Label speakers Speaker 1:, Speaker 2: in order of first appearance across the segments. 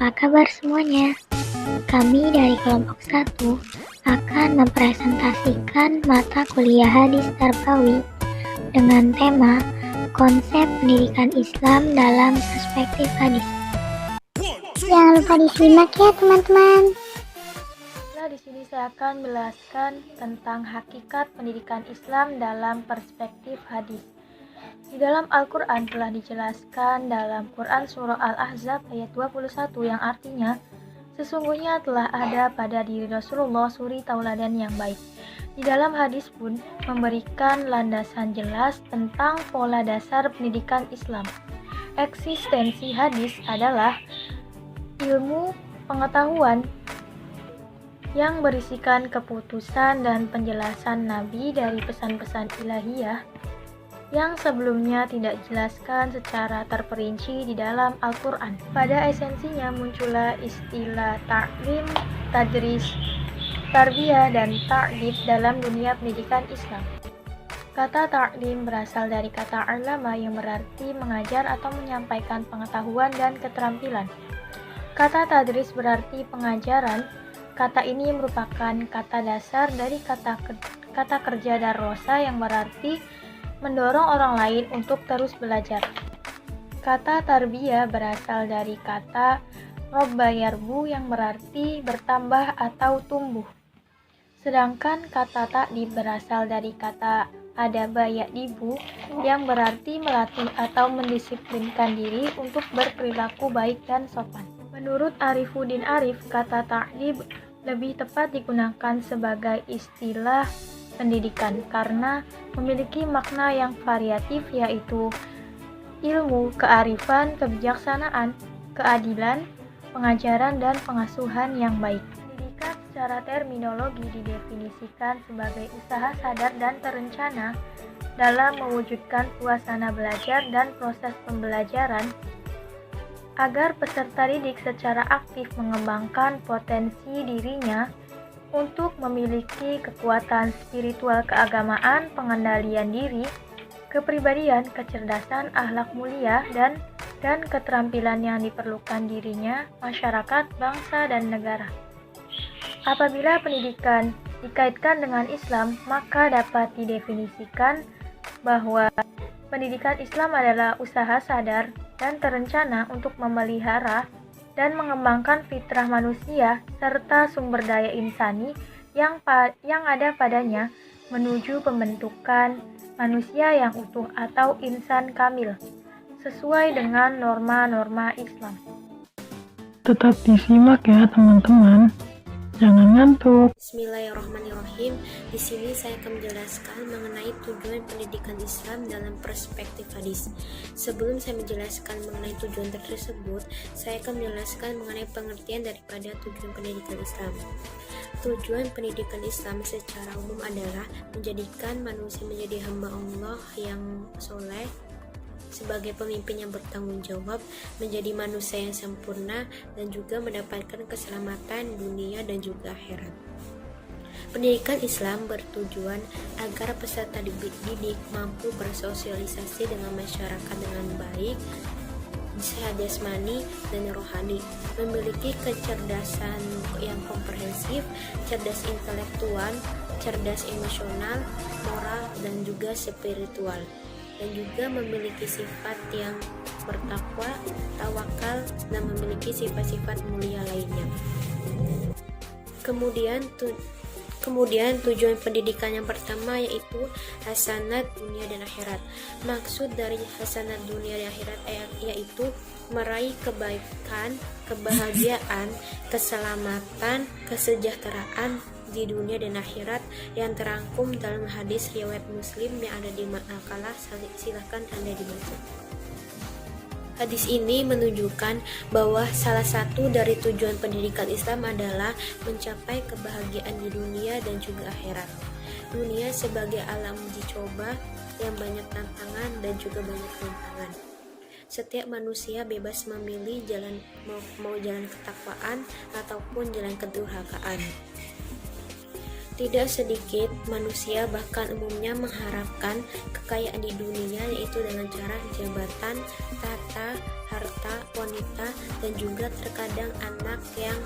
Speaker 1: apa kabar semuanya? Kami dari kelompok 1 akan mempresentasikan mata kuliah hadis Tarbawi dengan tema konsep pendidikan Islam dalam perspektif hadis.
Speaker 2: Jangan lupa disimak ya teman-teman.
Speaker 3: Nah, di sini saya akan menjelaskan tentang hakikat pendidikan Islam dalam perspektif hadis. Di dalam Al-Quran telah dijelaskan dalam Quran Surah Al-Ahzab ayat 21 yang artinya, sesungguhnya telah ada pada diri Rasulullah suri tauladan yang baik. Di dalam hadis pun memberikan landasan jelas tentang pola dasar pendidikan Islam. Eksistensi hadis adalah ilmu pengetahuan yang berisikan keputusan dan penjelasan Nabi dari pesan-pesan ilahiyah yang sebelumnya tidak dijelaskan secara terperinci di dalam Al-Quran. Pada esensinya muncullah istilah ta'lim, tadris, tarbiyah, dan ta'dib dalam dunia pendidikan Islam. Kata ta'lim berasal dari kata alama yang berarti mengajar atau menyampaikan pengetahuan dan keterampilan. Kata tadris berarti pengajaran. Kata ini merupakan kata dasar dari kata kerja darrosa yang berarti mendorong orang lain untuk terus belajar. Kata tarbiyah berasal dari kata robba yarbu yang berarti bertambah atau tumbuh. Sedangkan kata ta'dib berasal dari kata adaba ya'dibu yang berarti melatih atau mendisiplinkan diri untuk berperilaku baik dan sopan. Menurut Arifuddin Arif, kata ta'dib lebih tepat digunakan sebagai istilah pendidikan karena memiliki makna yang variatif, yaitu ilmu, kearifan, kebijaksanaan, keadilan, pengajaran, dan pengasuhan yang baik. Pendidikan secara terminologi didefinisikan sebagai usaha sadar dan terencana dalam mewujudkan suasana belajar dan proses pembelajaran agar peserta didik secara aktif mengembangkan potensi dirinya untuk memiliki kekuatan spiritual keagamaan, pengendalian diri, kepribadian, kecerdasan, akhlak mulia, dan keterampilan yang diperlukan dirinya, masyarakat, bangsa, dan negara. Apabila pendidikan dikaitkan dengan Islam, maka dapat didefinisikan bahwa pendidikan Islam adalah usaha sadar dan terencana untuk memelihara dan mengembangkan fitrah manusia serta sumber daya insani yang ada padanya menuju pembentukan manusia yang utuh atau insan kamil sesuai dengan norma-norma Islam.
Speaker 4: Tetap disimak ya teman-teman, jangan ngantuk.
Speaker 5: Bismillahirrahmanirrahim. Di sini saya akan menjelaskan mengenai tujuan pendidikan Islam dalam perspektif hadis. Sebelum saya menjelaskan mengenai tujuan tersebut, saya akan menjelaskan mengenai pengertian daripada tujuan pendidikan Islam. Tujuan pendidikan Islam secara umum adalah menjadikan manusia menjadi hamba Allah yang soleh, sebagai pemimpin yang bertanggung jawab, menjadi manusia yang sempurna, dan juga mendapatkan keselamatan dunia dan juga akhirat. Pendidikan Islam bertujuan agar peserta didik mampu bersosialisasi dengan masyarakat dengan baik, sehat jasmani dan rohani, memiliki kecerdasan yang komprehensif, cerdas intelektual, cerdas emosional, moral, dan juga spiritual, dan juga memiliki sifat yang bertakwa, tawakal, dan memiliki sifat-sifat mulia lainnya. Kemudian tujuan pendidikan yang pertama yaitu hasanat dunia dan akhirat. Maksud dari hasanat dunia dan akhirat yaitu meraih kebaikan, kebahagiaan, keselamatan, kesejahteraan di dunia dan akhirat yang terangkum dalam hadis riwayat Muslim yang ada di makalah, silahkan Anda dibaca. Hadis ini menunjukkan bahwa salah satu dari tujuan pendidikan Islam adalah mencapai kebahagiaan di dunia dan juga akhirat. Dunia sebagai alam uji coba yang banyak tantangan dan juga banyak rintangan. Setiap manusia bebas memilih jalan mau jalan ketakwaan ataupun jalan kedurhakaan. Tidak sedikit manusia bahkan umumnya mengharapkan kekayaan di dunia, yaitu dengan cara jabatan, tahta, harta, wanita, dan juga terkadang anak yang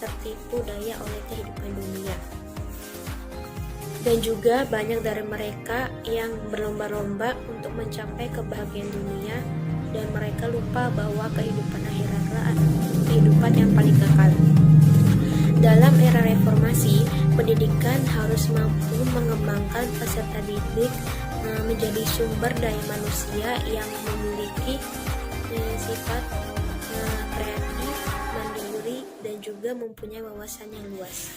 Speaker 5: tertipu daya oleh kehidupan dunia. Dan juga banyak dari mereka yang berlomba-lomba untuk mencapai kebahagiaan dunia, dan mereka lupa bahwa kehidupan akhiratlah kehidupan yang paling kekal. Dalam era reformasi, pendidikan harus mampu mengembangkan peserta didik menjadi sumber daya manusia yang memiliki sifat kreatif, mandiri, dan juga mempunyai wawasan yang luas.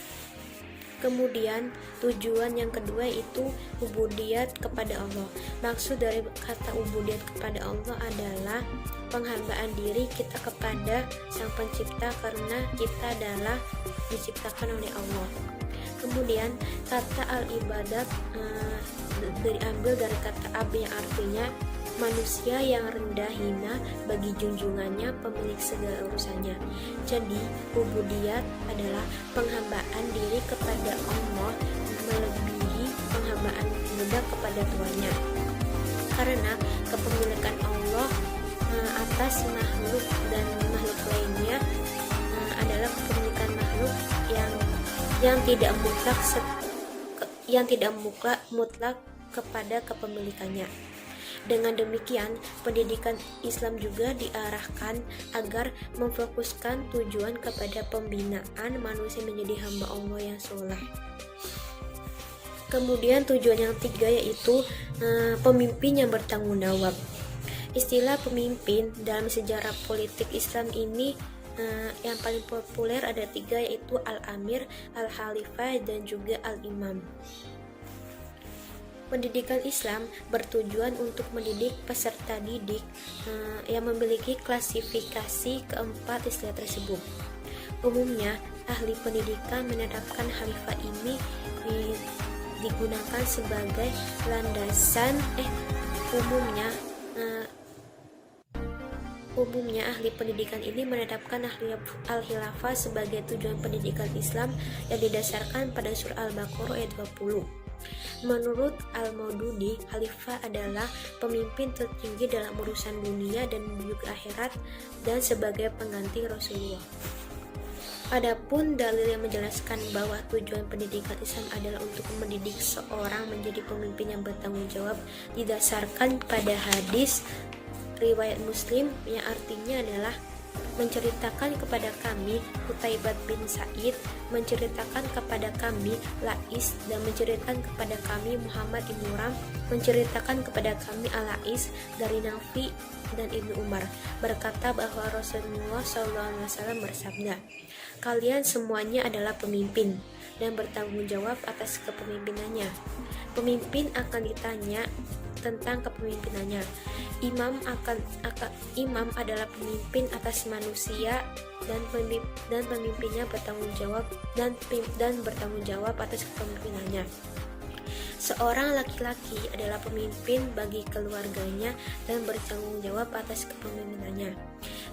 Speaker 5: Kemudian tujuan yang kedua itu ubudiyat kepada Allah. Maksud dari kata ubudiyat kepada Allah adalah penghambaan diri kita kepada Sang Pencipta, karena kita adalah diciptakan oleh Allah. Kemudian kata al-ibadat diambil dari kata ab yang artinya manusia yang rendah hina bagi junjungannya, pemilik segala urusannya. Jadi ubudiyat adalah penghambaan diri kepada Allah melebihi penghambaan budak kepada tuannya, karena kepemilikan Allah atas makhluk dan makhluk lainnya adalah kepemilikan makhluk yang tidak mutlak kepada kepemilikannya. Dengan demikian, pendidikan Islam juga diarahkan agar memfokuskan tujuan kepada pembinaan manusia menjadi hamba Allah yang soleh. Kemudian tujuan yang tiga yaitu pemimpin yang bertanggung jawab. Istilah pemimpin dalam sejarah politik Islam ini yang paling populer ada tiga, yaitu al-amir, al-khalifah, dan juga al-imam. Pendidikan Islam bertujuan untuk mendidik peserta didik yang memiliki klasifikasi keempat istilah tersebut. Umumnya, ahli pendidikan menetapkan khalifah ini digunakan sebagai landasan Umumnya ahli pendidikan ini menetapkan al-khilafah sebagai tujuan pendidikan Islam yang didasarkan pada surah Al-Baqarah ayat 20. Menurut Al-Maududi, khalifah adalah pemimpin tertinggi dalam urusan dunia dan juga akhirat dan sebagai pengganti Rasulullah. Adapun dalil yang menjelaskan bahwa tujuan pendidikan Islam adalah untuk mendidik seorang menjadi pemimpin yang bertanggung jawab didasarkan pada hadis riwayat Muslim yang artinya adalah menceritakan kepada kami Qutaibah bin Sa'id, menceritakan kepada kami Lais, dan menceritakan kepada kami Muhammad ibn Ram, menceritakan kepada kami Al-Lais dari Nafi dan Ibnu Umar, berkata bahwa Rasulullah SAW bersabda, kalian semuanya adalah pemimpin dan bertanggung jawab atas kepemimpinannya. Pemimpin akan ditanya tentang kepemimpinannya. Imam adalah pemimpin atas manusia dan pemimpinnya bertanggung jawab dan bertanggung jawab atas kepemimpinannya. Seorang laki-laki adalah pemimpin bagi keluarganya dan bertanggung jawab atas kepemimpinannya.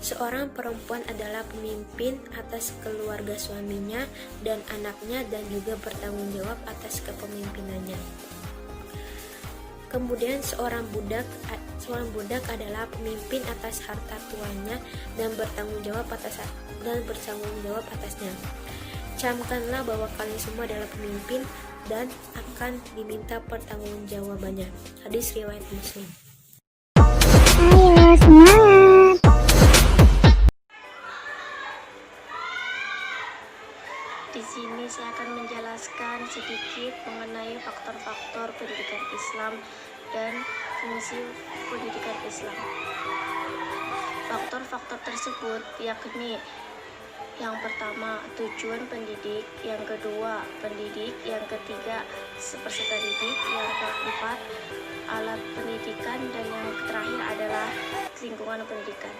Speaker 5: Seorang perempuan adalah pemimpin atas keluarga suaminya dan anaknya dan juga bertanggung jawab atas kepemimpinannya. Kemudian seorang budak adalah pemimpin atas harta tuannya dan bertanggung jawab atasnya. Camkanlah bahwa kalian semua adalah pemimpin dan akan diminta pertanggungjawabannya. Hadis riwayat Muslim.
Speaker 2: Ayo semangat.
Speaker 6: Di sini saya akan menjelaskan sedikit mengenai faktor-faktor pendidikan Islam dan fungsi pendidikan Islam. Faktor-faktor tersebut yakni yang pertama tujuan pendidik, yang kedua pendidik, yang ketiga peserta didik, yang keempat alat pendidikan, dan yang terakhir adalah lingkungan pendidikan.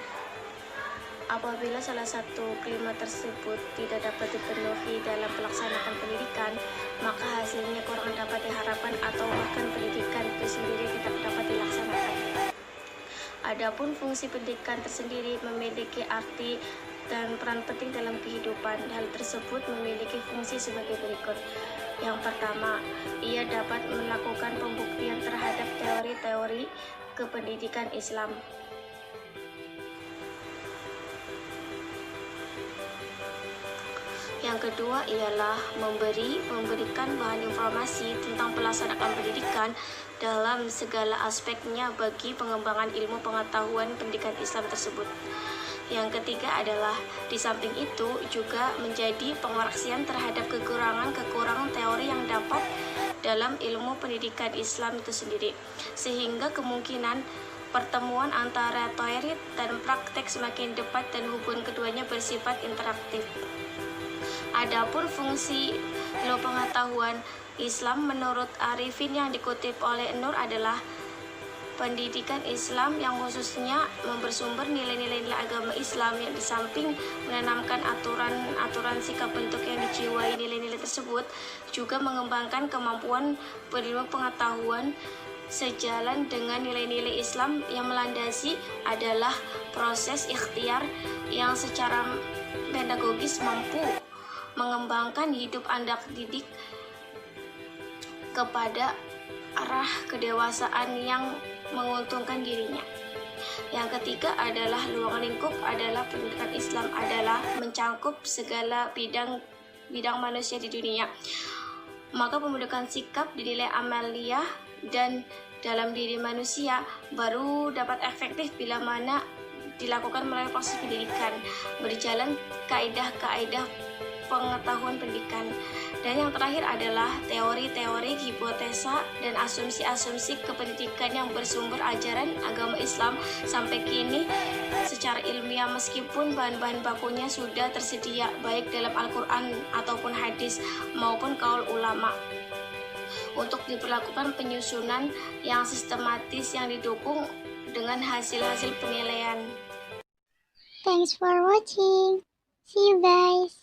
Speaker 6: Apabila salah satu kelima tersebut tidak dapat dipenuhi dalam pelaksanaan pendidikan, maka hasilnya kurang dapat diharapkan atau bahkan pendidikan itu sendiri tidak dapat dilaksanakan. Adapun fungsi pendidikan tersendiri memiliki arti dan peran penting dalam kehidupan. Hal tersebut memiliki fungsi sebagai berikut. Yang pertama, ia dapat melakukan pembuktian terhadap teori-teori kependidikan Islam. Yang kedua ialah memberikan bahan informasi tentang pelaksanaan pendidikan dalam segala aspeknya bagi pengembangan ilmu pengetahuan pendidikan Islam tersebut. Yang ketiga adalah di samping itu juga menjadi pengoreksian terhadap kekurangan teori yang dapat dalam ilmu pendidikan Islam itu sendiri, sehingga kemungkinan pertemuan antara teori dan praktek semakin dekat dan hubungan keduanya bersifat interaktif. Adapun fungsi ilmu pengetahuan Islam menurut Arifin yang dikutip oleh Nur adalah pendidikan Islam yang khususnya bersumber nilai-nilai agama Islam yang di samping menanamkan aturan sikap bentuk yang dijiwai nilai-nilai tersebut juga mengembangkan kemampuan berilmu pengetahuan sejalan dengan nilai-nilai Islam yang melandasi adalah proses ikhtiar yang secara pedagogis mampu mengembangkan hidup anak didik kepada arah kedewasaan yang menguntungkan dirinya. Yang ketiga adalah ruang lingkup adalah pendidikan Islam adalah mencangkup segala bidang manusia di dunia. Maka pembentukan sikap dinilai amaliyah dan dalam diri manusia baru dapat efektif bila mana dilakukan melalui proses pendidikan, berjalan kaidah-kaidah pengetahuan pendidikan. Dan yang terakhir adalah teori-teori, hipotesa, dan asumsi-asumsi kependidikan yang bersumber ajaran agama Islam sampai kini secara ilmiah meskipun bahan-bahan bakunya sudah tersedia baik dalam Al-Quran ataupun hadis maupun kaul ulama untuk diperlakukan penyusunan yang sistematis yang didukung dengan hasil-hasil penilaian.
Speaker 2: Thanks for watching. See you guys.